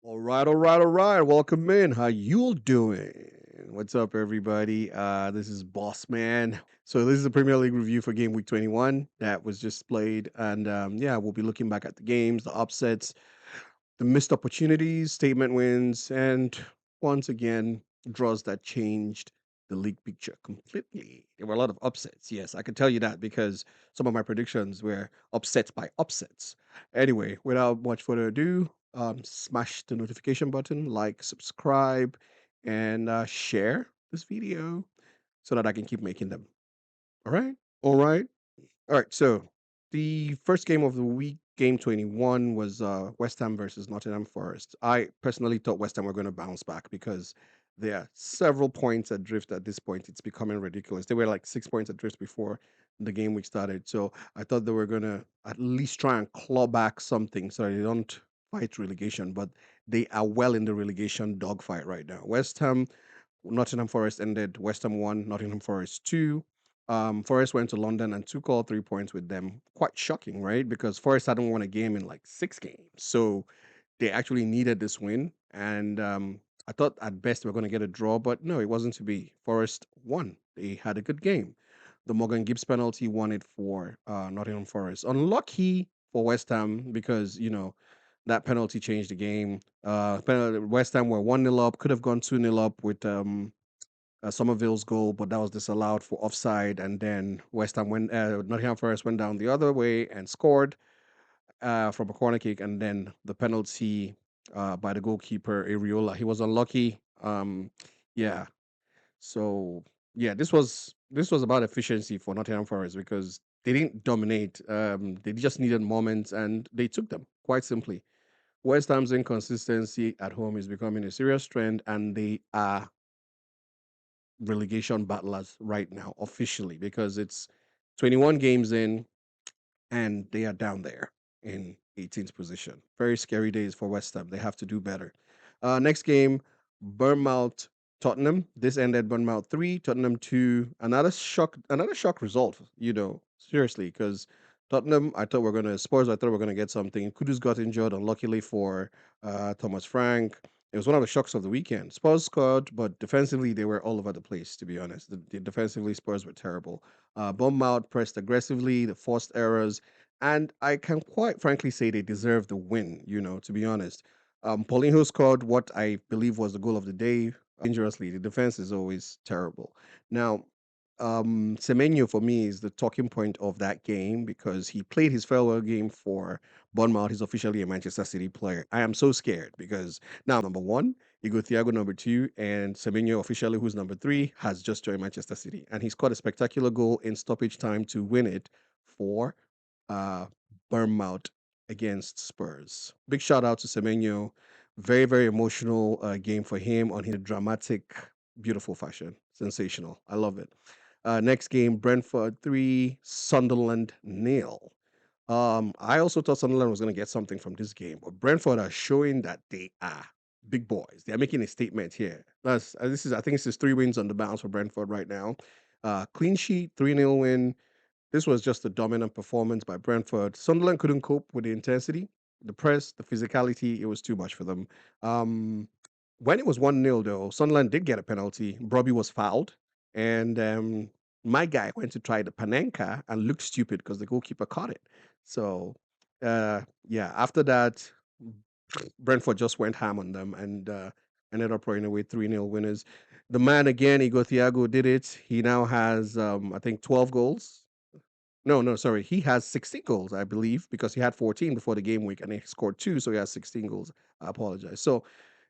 All right. Welcome in. How you doing? What's up, everybody? This is Bossman. So this is a Premier League review for Game Week 21 that was just played, and yeah, we'll be looking back at the games, the upsets, the missed opportunities, statement wins, and once again, draws that changed the league picture completely. There were a lot of upsets. Yes, I can tell you that because some of my predictions were upsets by upsets. Anyway, without much further ado, smash the notification button, like, subscribe, and share this video so that I can keep making them. All right? All right. All right, so the first game of the week, game 21, was West Ham versus Nottingham Forest. I personally thought West Ham were going to bounce back because there are several points adrift at this point. It's becoming ridiculous. They were like 6 points adrift before the game week started. So I thought they were going to at least try and claw back something so they don't fight relegation, but they are well in the relegation dogfight right now. West Ham Nottingham Forest ended West Ham 1, Nottingham Forest 2. Forest went to London and took all 3 points with them. Quite shocking, right? Because Forest hadn't won a game in like 6 games. So they actually needed this win. And I thought at best we are going to get a draw, but no, it wasn't to be. Forest won. They had a good game. The Morgan Gibbs penalty won it for Nottingham Forest. Unlucky for West Ham because, that penalty changed the game. West Ham were 1-0 up, could have gone 2-0 up with Somerville's goal, but that was disallowed for offside. And then Nottingham Forest went down the other way and scored from a corner kick. And then the penalty by the goalkeeper, Ariola. He was unlucky. Yeah. So yeah, this was about efficiency for Nottingham Forest because they didn't dominate. They just needed moments and they took them quite simply. West Ham's inconsistency at home is becoming a serious trend, and they are relegation battlers right now officially because it's 21 games in and they are down there in 18th position. Very scary days for West Ham. They have to do better. Next game, Bournemouth Tottenham. This ended Bournemouth 3, Tottenham 2. Another shock result, seriously, because Tottenham, Spurs, I thought we are gonna get something. Kudus got injured, unluckily for Thomas Frank. It was one of the shocks of the weekend. Spurs scored, but defensively they were all over the place. To be honest, the defensively Spurs were terrible. Bournemouth pressed aggressively, the forced errors, and I can quite frankly say they deserve the win, to be honest. Paulinho scored what I believe was the goal of the day dangerously. The defense is always terrible. Now, Semenyo for me is the talking point of that game because he played his farewell game for Bournemouth. He's officially a Manchester City player. I am so scared because now number one, you go Thiago number two, and Semenyo officially, who's number three, has just joined Manchester City, and he scored a spectacular goal in stoppage time to win it for uh, Bournemouth against Spurs. Big shout out to Semenyo. Very, very emotional game for him on his dramatic, beautiful fashion. Sensational. I love it. Next game, Brentford 3, Sunderland nil. I also thought Sunderland was going to get something from this game, but Brentford are showing that they are big boys. They are making a statement here. I think this is 3 wins on the bounce for Brentford right now. Clean sheet, 3-0 win. This was just a dominant performance by Brentford. Sunderland couldn't cope with the intensity, the press, the physicality. It was too much for them. Um, when it was 1-0, though, Sunderland did get a penalty. Robbie was fouled. And my guy went to try the Panenka and looked stupid because the goalkeeper caught it. So, yeah, after that, Brentford just went ham on them and ended up running away 3-0 winners. The man again, Igor Thiago, did it. He now has, I think, 12 goals. No, no, sorry. He has 16 goals, I believe, because he had 14 before the game week and he scored two, so he has 16 goals. I apologize. So,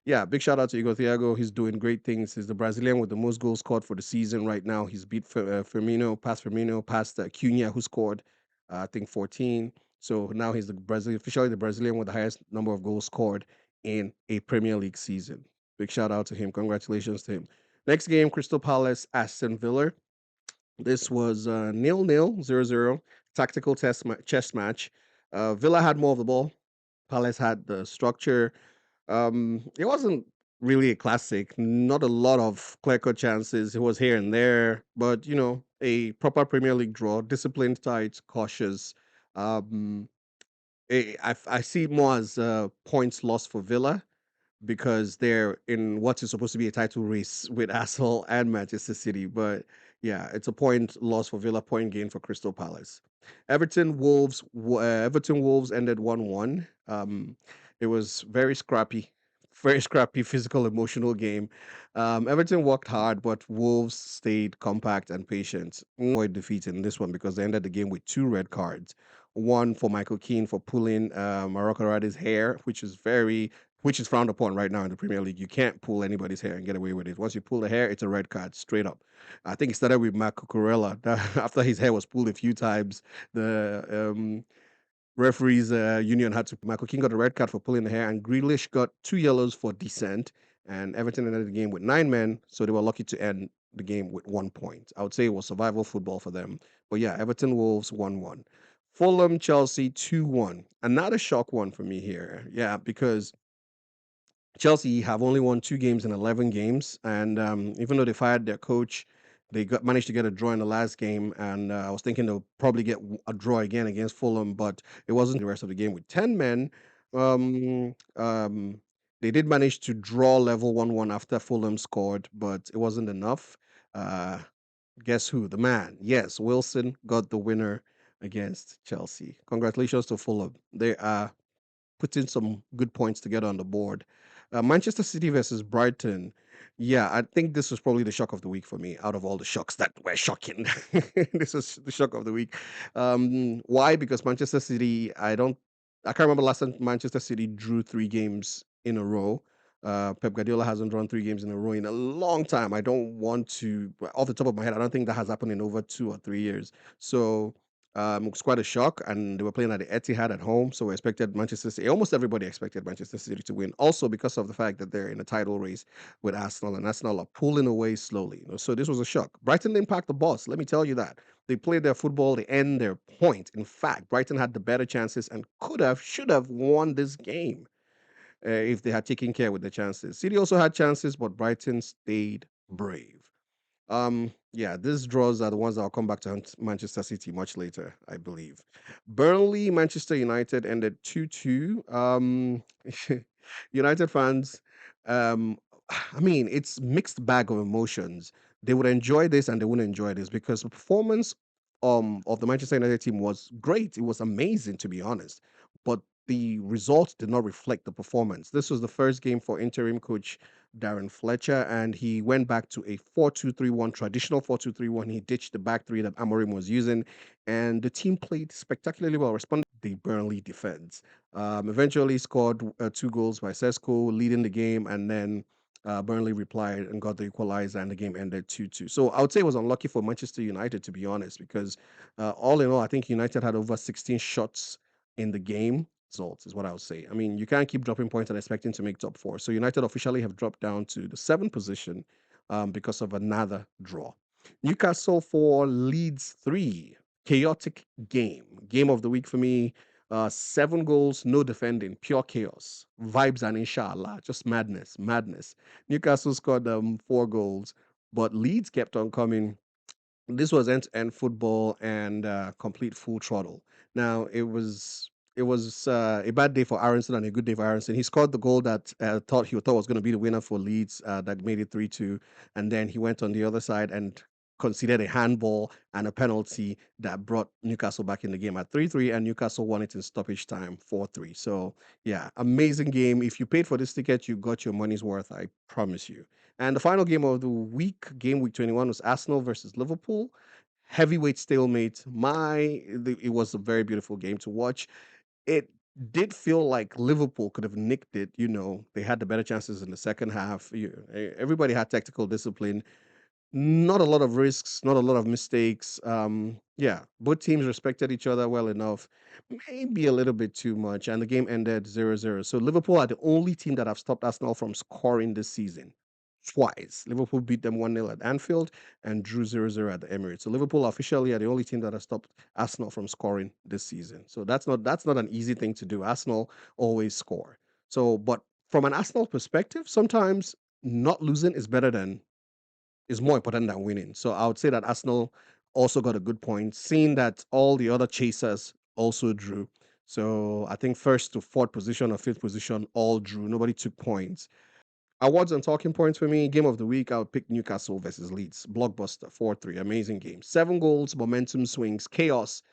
yeah, big shout out to Igor Thiago. He's doing great things. He's the Brazilian with the most goals scored for the season right now. He's beat Firmino, past Cunha, who scored, I think, 14. So now he's officially the Brazilian with the highest number of goals scored in a Premier League season. Big shout out to him. Congratulations to him. Next game, Crystal Palace, Aston Villa. This was 0-0, 0-0, tactical chess match. Villa had more of the ball. Palace had the structure. It wasn't really a classic. Not a lot of clear-cut chances. It was here and there, but a proper Premier League draw. Disciplined, tight, cautious. Um, I see it more as points lost for Villa. because they're in what is supposed to be a title race with Arsenal and Manchester City. But yeah, it's a point loss for Villa, point gain for Crystal Palace. Everton Wolves ended 1-1. It was very scrappy, physical, emotional game. Everton worked hard, but Wolves stayed compact and patient. Avoid defeat in this one because they ended the game with two red cards. One for Michael Keane for pulling Morocco Radi's hair, which is frowned upon right now in the Premier League. You can't pull anybody's hair and get away with it. Once you pull the hair, it's a red card straight up. I think it started with Marco Corella. After his hair was pulled a few times, the referees union had to. Michael King got a red card for pulling the hair, and Grealish got two yellows for dissent. And Everton ended the game with 9 men, so they were lucky to end the game with 1 point. I would say it was survival football for them. But yeah, Everton Wolves 1-1. Fulham Chelsea 2-1. Another shock one for me here. Yeah, because Chelsea have only won 2 games in 11 games, and even though they fired their coach, they managed to get a draw in the last game. And I was thinking they'll probably get a draw again against Fulham, but it wasn't the rest of the game with 10 men. Um, um, they did manage to draw level 1-1 after Fulham scored, but it wasn't enough. Uh, guess who? The man. Yes, Wilson got the winner against Chelsea. Congratulations to Fulham. They are putting some good points together on the board. Manchester City versus Brighton. Yeah, I think this was probably the shock of the week for me out of all the shocks that were shocking. This was the shock of the week. Why? Because Manchester City, I can't remember last time Manchester City drew 3 games in a row. Pep Guardiola hasn't drawn 3 games in a row in a long time. I don't want to, off the top of my head, I don't think that has happened in over 2 or 3 years. So it was quite a shock, and they were playing at the Etihad at home, so we expected Manchester City. Almost everybody expected Manchester City to win. Also, because of the fact that they're in a title race with Arsenal, and Arsenal are pulling away slowly. So this was a shock. Brighton didn't pack the bus. Let me tell you that they played their football. They end their point. In fact, Brighton had the better chances and should have won this game if they had taken care with the chances. City also had chances, but Brighton stayed brave. Yeah, these draws are the ones that will come back to Manchester City much later, I believe. Burnley, Manchester United ended 2-2. United fans, um, I mean, it's mixed bag of emotions. They would enjoy this and they wouldn't enjoy this because the performance of the Manchester United team was great. It was amazing, to be honest. But the result did not reflect the performance. This was the first game for interim coach Darren Fletcher, and he went back to a 4-2-3-1, traditional 4-2-3-1. He ditched the back three that Amorim was using, and the team played spectacularly well, responded to the Burnley defense. Eventually scored 2 goals by Sesko, leading the game, and then Burnley replied and got the equalizer, and the game ended 2-2. So I would say it was unlucky for Manchester United, to be honest, because all in all, I think United had over 16 shots in the game. Results is what I would say. I mean, you can't keep dropping points and expecting to make top four. So United officially have dropped down to the seventh position because of another draw. Newcastle for Leeds 3. Chaotic game. Game of the week for me. 7 goals, no defending, pure chaos. Vibes and inshallah. Just madness, madness. Newcastle scored 4 goals, but Leeds kept on coming. This was end-to-end football and complete full throttle. Now it was a bad day for Aronson and a good day for Aronson. He scored the goal that he thought was going to be the winner for Leeds, that made it 3-2, and then he went on the other side and conceded a handball and a penalty that brought Newcastle back in the game at 3-3, and Newcastle won it in stoppage time 4-3. So yeah, amazing game. If you paid for this ticket, you got your money's worth. I promise you. And the final game of the week, game week 21, was Arsenal versus Liverpool. Heavyweight stalemate. It was a very beautiful game to watch. It did feel like Liverpool could have nicked it. They had the better chances in the second half. Everybody had tactical discipline. Not a lot of risks, not a lot of mistakes. Yeah, both teams respected each other well enough, maybe a little bit too much, and the game ended 0-0. So Liverpool are the only team that have stopped Arsenal from scoring this season. Twice. Liverpool beat them 1-0 at Anfield and drew 0-0 at the Emirates. So Liverpool officially are the only team that has stopped Arsenal from scoring this season. So that's not an easy thing to do. Arsenal always score. So, but from an Arsenal perspective, sometimes not losing is more important than winning. So I would say that Arsenal also got a good point, seeing that all the other chasers also drew. So I think first to fourth position or fifth position all drew. Nobody took points. Awards and talking points for me. Game of the week, I'll pick Newcastle versus Leeds. Blockbuster, 4-3. Amazing game. 7 goals, momentum swings, chaos.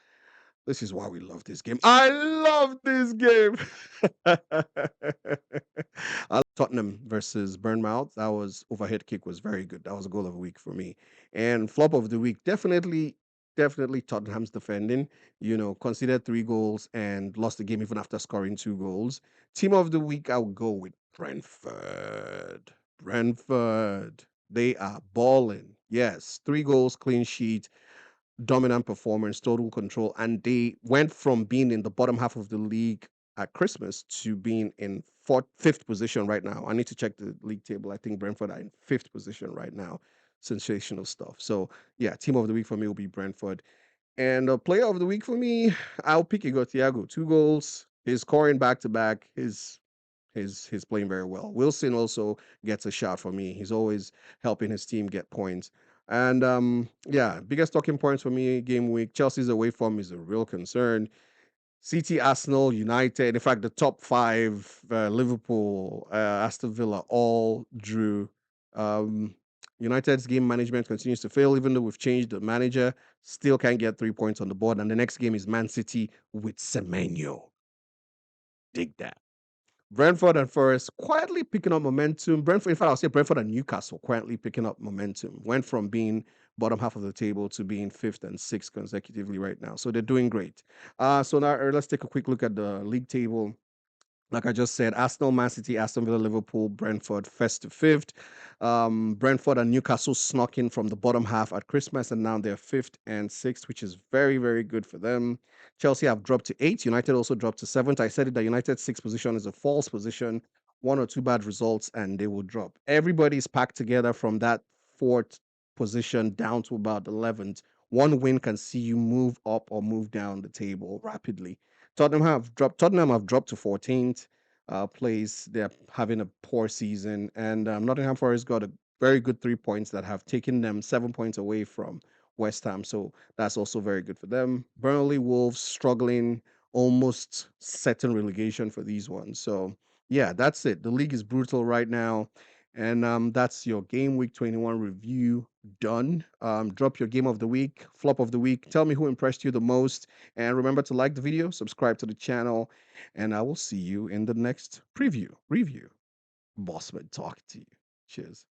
This is why we love this game. I love this game. Tottenham versus Bournemouth. That was overhead kick was very good. That was a goal of the week for me. And flop of the week, definitely Tottenham's defending. Considered 3 goals and lost the game even after scoring 2 goals. Team of the week, I'll go with Brentford. Brentford. They are balling. Yes, 3 goals, clean sheet, dominant performance, total control, and they went from being in the bottom half of the league at Christmas to being in fifth position right now. I need to check the league table. I think Brentford are in fifth position right now. Sensational stuff. So yeah, team of the week for me will be Brentford, and player of the week for me, I'll pick Igor Thiago. 2 goals, he's scoring back to back. He's playing very well. Wilson also gets a shot for me. He's always helping his team get points. And yeah, biggest talking points for me game week. Chelsea's away form is a real concern. City, Arsenal, United. In fact, the top five, Liverpool, Aston Villa, all drew. Um, United's game management continues to fail, even though we've changed the manager. Still can't get 3 points on the board. And the next game is Man City with Semenyo. Dig that. Brentford and Forest quietly picking up momentum. Brentford, in fact, I'll say Brentford and Newcastle quietly picking up momentum. Went from being bottom half of the table to being fifth and sixth consecutively right now. So they're doing great. So now let's take a quick look at the league table. Like I just said, Arsenal, Man City, Aston Villa, Liverpool, Brentford, first to fifth. Brentford and Newcastle snuck in from the bottom half at Christmas, and now they're fifth and sixth, which is very, very good for them. Chelsea have dropped to eighth. United also dropped to seventh. I said it that United's sixth position is a false position. 1 or 2 bad results, and they will drop. Everybody's packed together from that fourth position down to about 11th. One win can see you move up or move down the table rapidly. Tottenham have dropped to 14th place. They're having a poor season, and Nottingham Forest got a very good 3 points that have taken them 7 points away from West Ham. So that's also very good for them. Burnley Wolves struggling, almost setting relegation for these ones. So yeah, that's it. The league is brutal right now. And that's your game week 21 review done. Drop your game of the week, flop of the week. Tell me who impressed you the most. And remember to like the video, subscribe to the channel, and I will see you in the next preview review. Bossman talking to you. Cheers.